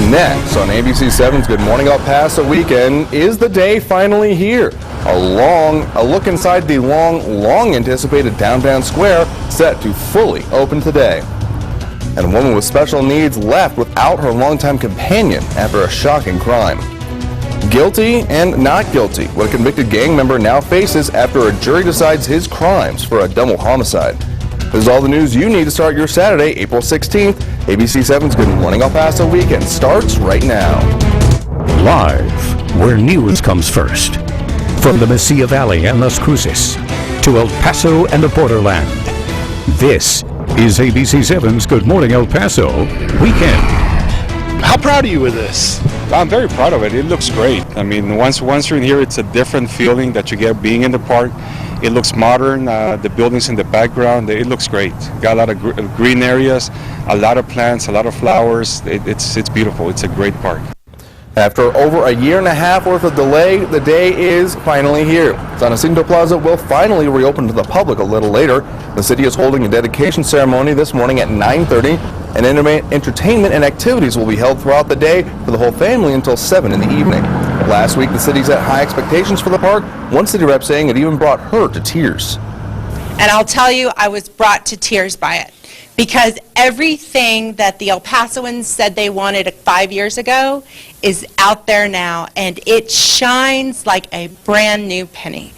Next on ABC 7's Good Morning El Paso weekend, is the day finally here? A look inside the long anticipated downtown square set to fully open today. And a woman with special needs left without her longtime companion after a shocking crime. Guilty and not guilty, what a convicted gang member now faces after a jury decides his crimes for a double homicide. This is all the news you need to start your Saturday, April 16th. ABC 7's Good Morning El Paso weekend starts right now. Live, where news comes first. From the Mesilla Valley and Las Cruces to El Paso and the borderland. This is ABC 7's Good Morning El Paso weekend. How proud are you of this? I'm very proud of it. It looks great. I mean, once you're in here, it's a different feeling that you get being in the park. It looks modern. The buildings in the background, it looks great. Got a lot of green areas, a lot of plants, a lot of flowers. It's beautiful. It's a great park. After over a year and a half worth of delay, the day is finally here. San Jacinto Plaza will finally reopen to the public a little later. The city is holding a dedication ceremony this morning at 9:30, and entertainment and activities will be held throughout the day for the whole family until 7 in the evening. Last week, the city set high expectations for the park, one city rep saying it even brought her to tears. And I'll tell you, I was brought to tears by it, because everything that the El Pasoans said they wanted 5 years ago is out there now, and it shines like a brand new penny.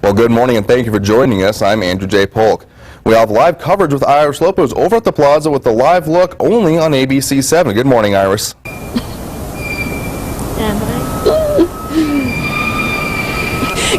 Well, good morning and thank you for joining us. I'm Andrew J. Polk. We have live coverage with Iris Lopez over at the plaza with the live look only on ABC 7. Good morning, Iris.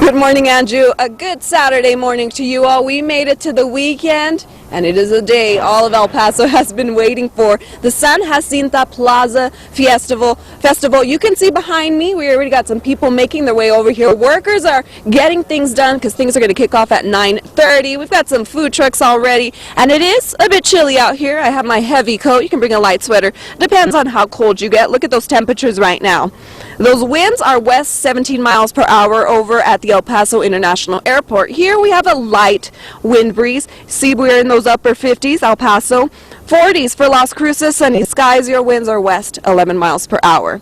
Good morning, Andrew. A good Saturday morning to you all. We made it to the weekend, and it is a day all of El Paso has been waiting for. The San Jacinto Plaza Festival. You can see behind me, we already got some people making their way over here. Workers are getting things done because things are going to kick off at 9:30. We've got some food trucks already, and it is a bit chilly out here. I have my heavy coat. You can bring a light sweater. Depends on how cold you get. Look at those temperatures right now. Those winds are west 17 miles per hour over at the El Paso International Airport. Here we have a light wind breeze. See, we're in those upper 50s, El Paso. 40s for Las Cruces, sunny skies. Your winds are west 11 miles per hour.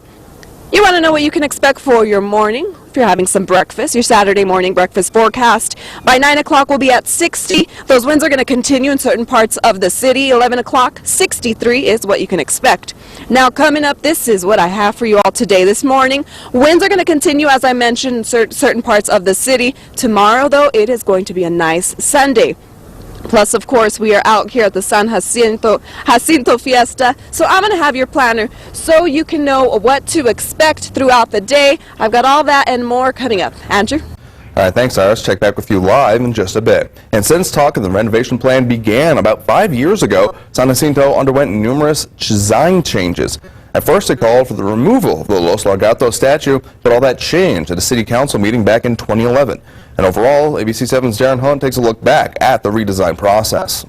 You want to know what you can expect for your morning? If you're having some breakfast, your Saturday morning breakfast forecast. By 9 o'clock we'll be at 60. Those winds are going to continue in certain parts of the city. 11 o'clock, 63 is what you can expect. Now coming up, this is what I have for you all today. This morning, winds are going to continue, as I mentioned, in certain parts of the city. Tomorrow, though, it is going to be a nice Sunday. Plus, of course, we are out here at the San Jacinto Fiesta. So I'm going to have your planner so you can know what to expect throughout the day. I've got all that and more coming up. Andrew? All right, thanks, Iris. Check back with you live in just a bit. And since talk of the renovation plan began about 5 years ago, San Jacinto underwent numerous design changes. At first, it called for the removal of the Los Lagartos statue, but all that changed at a city council meeting back in 2011. And overall, ABC 7's Darren Hunt takes a look back at the redesign process.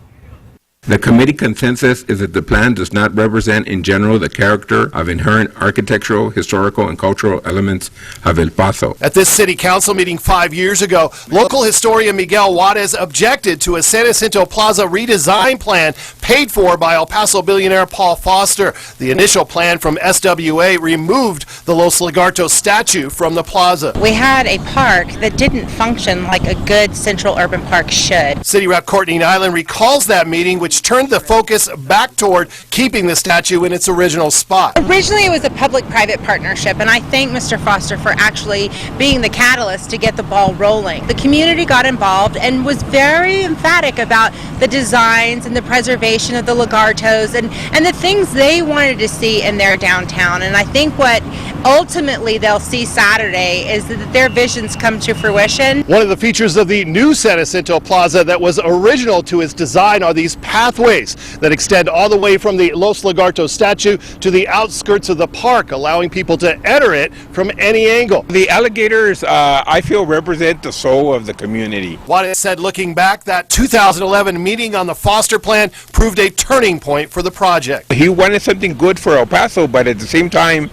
The committee consensus is that the plan does not represent in general the character of inherent architectural, historical, and cultural elements of El Paso. At this city council meeting 5 years ago, local historian Miguel Juarez objected to a San Jacinto Plaza redesign plan paid for by El Paso billionaire Paul Foster. The initial plan from SWA removed the Los Lagartos statue from the plaza. We had a park that didn't function like a good central urban park should. City Rep Courtney Nyland recalls that meeting, which turned the focus back toward keeping the statue in its original spot. Originally, it was a public-private partnership, and I thank Mr. Foster for actually being the catalyst to get the ball rolling. The community got involved and was very emphatic about the designs and the preservation of the Lagartos and the things they wanted to see in their downtown. And I think what ultimately they'll see Saturday is that their visions come to fruition. One of the features of the new San Jacinto Plaza that was original to its design are these pathways that extend all the way from the Los Lagartos statue to the outskirts of the park, allowing people to enter it from any angle. The alligators, I feel, represent the soul of the community. Juarez said, looking back, that 2011 meeting on the Foster plan proved a turning point for the project. He wanted something good for El Paso, but at the same time,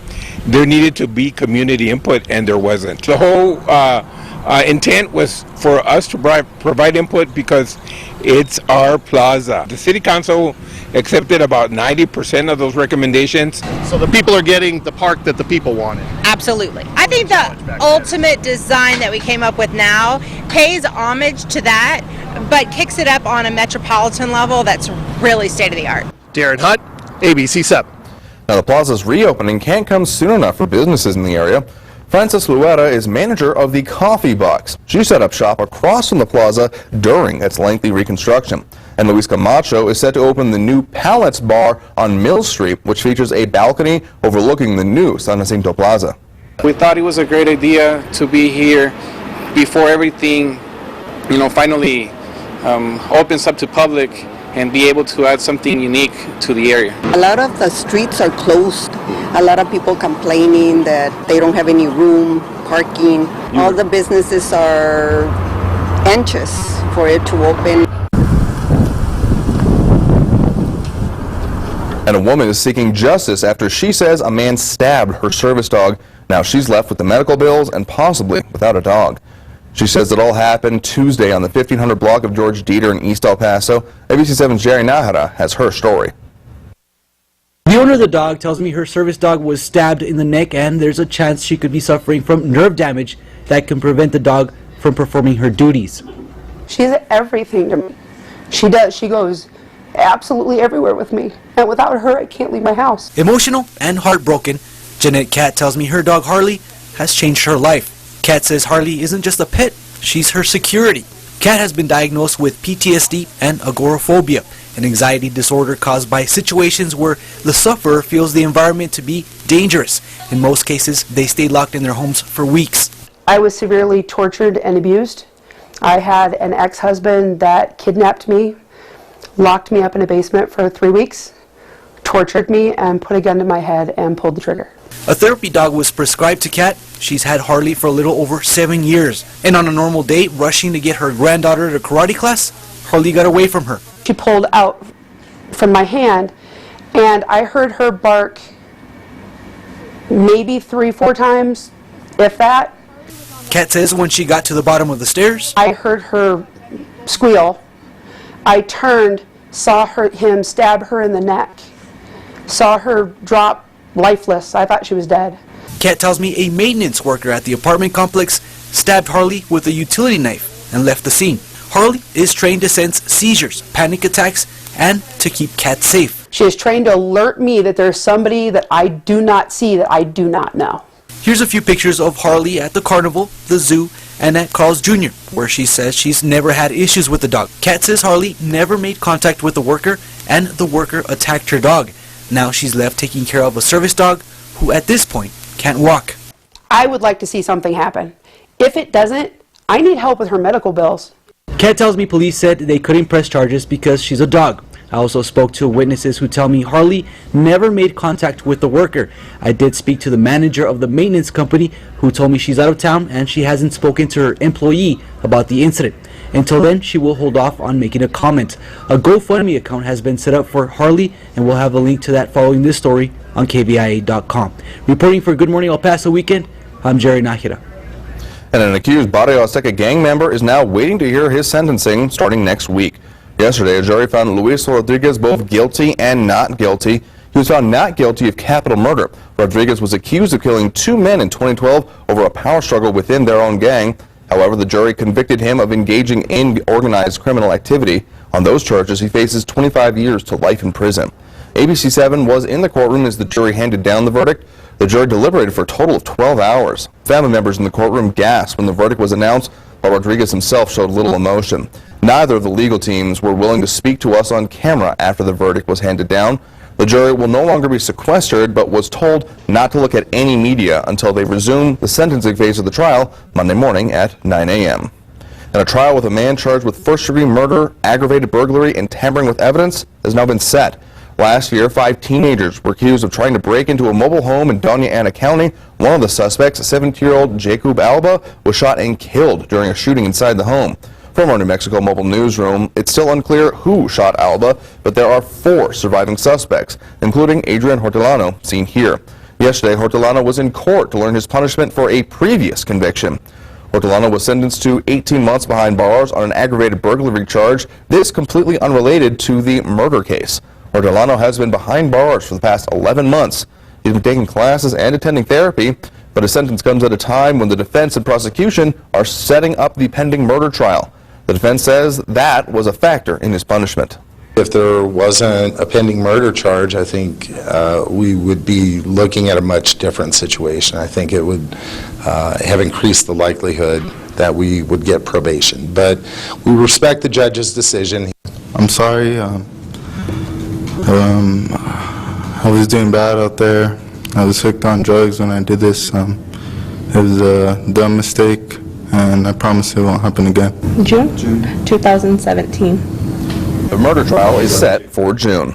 there needed to be community input, and there wasn't. The whole intent was for us to provide input because It's our plaza. The city council accepted about 90% of those recommendations. So the people are getting the park that the people wanted. Absolutely. I think the ultimate design that we came up with now pays homage to that, but kicks it up on a metropolitan level that's really state of the art. Darren Hutt, ABC 7. Now, the plaza's reopening can't come soon enough for businesses in the area. Frances Luera is manager of the Coffee Box. She set up shop across from the plaza during its lengthy reconstruction. And Luis Camacho is set to open the new Palettes Bar on Mill Street, which features a balcony overlooking the new San Jacinto Plaza. We thought it was a great idea to be here before everything, finally opens up to public and be able to add something unique to the area. A lot of the streets are closed. A lot of people complaining that they don't have any room, parking. All the businesses are anxious for it to open. And a woman is seeking justice after she says a man stabbed her service dog. Now she's left with the medical bills and possibly without a dog. She says it all happened Tuesday on the 1500 block of George Dieter in East El Paso. ABC7's Jerry Nájera has her story. The owner of the dog tells me her service dog was stabbed in the neck and there's a chance she could be suffering from nerve damage that can prevent the dog from performing her duties. She's everything to me. She does. She goes absolutely everywhere with me. And without her, I can't leave my house. Emotional and heartbroken, Jeanette Cat tells me her dog Harley has changed her life. Cat says Harley isn't just a pet, she's her security. Cat has been diagnosed with PTSD and agoraphobia, an anxiety disorder caused by situations where the sufferer feels the environment to be dangerous. In most cases, they stay locked in their homes for weeks. I was severely tortured and abused. I had an ex-husband that kidnapped me, locked me up in a basement for 3 weeks, tortured me, and put a gun to my head and pulled the trigger. A therapy dog was prescribed to Cat. She's had Harley for a little over 7 years. And on a normal day, rushing to get her granddaughter to karate class, Harley got away from her. She pulled out from my hand, and I heard her bark maybe 3-4 times, if that. Cat says when she got to the bottom of the stairs, I heard her squeal. I turned, saw him stab her in the neck, saw her drop lifeless. I thought she was dead. Cat tells me a maintenance worker at the apartment complex stabbed Harley with a utility knife and left the scene. Harley is trained to sense seizures, panic attacks, and to keep Cat safe. She is trained to alert me that there's somebody that I do not see, that I do not know. Here's a few pictures of Harley at the carnival, the zoo, and at Carl's Jr., where she says she's never had issues with the dog. Cat says Harley never made contact with the worker, and the worker attacked her dog. Now she's left taking care of a service dog who at this point can't walk. I would like to see something happen. If it doesn't, I need help with her medical bills. Cat tells me police said they couldn't press charges because she's a dog. I also spoke to witnesses who tell me Harley never made contact with the worker. I did speak to the manager of the maintenance company who told me she's out of town and she hasn't spoken to her employee about the incident. Until then, she will hold off on making a comment. A GoFundMe account has been set up for Harley, and we'll have a link to that following this story on KVIA.com. Reporting for Good Morning El Paso Weekend, I'm Jerry Nájera. And an accused Barrio Azteca gang member is now waiting to hear his sentencing starting next week. Yesterday, a jury found Luis Rodriguez both guilty and not guilty. He was found not guilty of capital murder. Rodriguez was accused of killing 2 men in 2012 over a power struggle within their own gang. However, the jury convicted him of engaging in organized criminal activity. On those charges, he faces 25 years to life in prison. ABC7 was in the courtroom as the jury handed down the verdict. The jury deliberated for a total of 12 hours. Family members in the courtroom gasped when the verdict was announced, while Rodriguez himself showed little emotion. Neither of the legal teams were willing to speak to us on camera after the verdict was handed down. The jury will no longer be sequestered, but was told not to look at any media until they resume the sentencing phase of the trial Monday morning at 9 a.m. And a trial with a man charged with first-degree murder, aggravated burglary, and tampering with evidence has now been set. Last year, 5 teenagers were accused of trying to break into a mobile home in Doña Ana County. One of the suspects, 17-year-old Jacob Alba, was shot and killed during a shooting inside the home. From our New Mexico Mobile Newsroom, it's still unclear who shot Alba, but there are 4 surviving suspects, including Adrian Hortelano, seen here. Yesterday, Hortelano was in court to learn his punishment for a previous conviction. Hortolano was sentenced to 18 months behind bars on an aggravated burglary charge. This completely unrelated to the murder case. Hortolano has been behind bars for the past 11 months. He's been taking classes and attending therapy, but his sentence comes at a time when the defense and prosecution are setting up the pending murder trial. The defense says that was a factor in his punishment. If there wasn't a pending murder charge, I think we would be looking at a much different situation. I think it would have increased the likelihood that we would get probation. But we respect the judge's decision. I'm sorry. I was doing bad out there. I was hooked on drugs when I did this. It was a dumb mistake, and I promise it won't happen again. June 2017. The murder trial is set for June.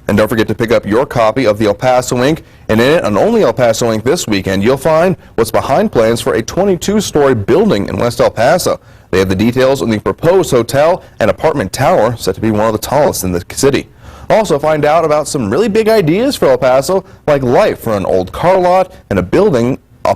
And don't forget to pick up your copy of the El Paso Ink. And in it, on Only El Paso Ink this weekend, you'll find what's behind plans for a 22-story building in West El Paso. They have the details on the proposed hotel and apartment tower, set to be one of the tallest in the city. Also find out about some really big ideas for El Paso, like life for an old car lot and a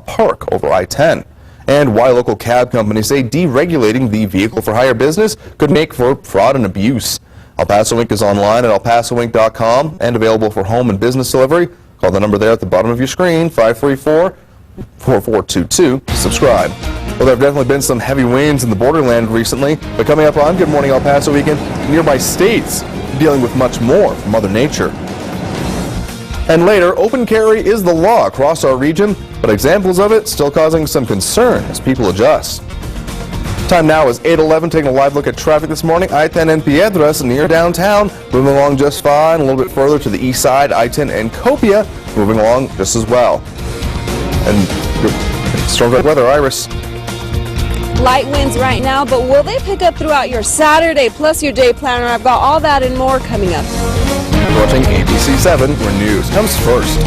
park over I-10. And why local cab companies say deregulating the vehicle for hire business could make for fraud and abuse. El Paso Ink is online at KVIA.com and available for home and business delivery. Call the number there at the bottom of your screen, 534-4422, to subscribe. Well, there have definitely been some heavy winds in the borderland recently, but coming up on Good Morning El Paso Weekend, nearby states dealing with much more from Mother Nature. And later, open carry is the law across our region, but examples of it still causing some concern as people adjust. Time now is 8:11, taking a live look at traffic this morning. I-10 and Piedras near downtown, moving along just fine. A little bit further to the east side, I-10 and Copia moving along just as well. And storm track weather, Iris. Light winds right now, but will they pick up throughout your Saturday, plus your day planner? I've got all that and more coming up. Watching ABC 7, where news comes first.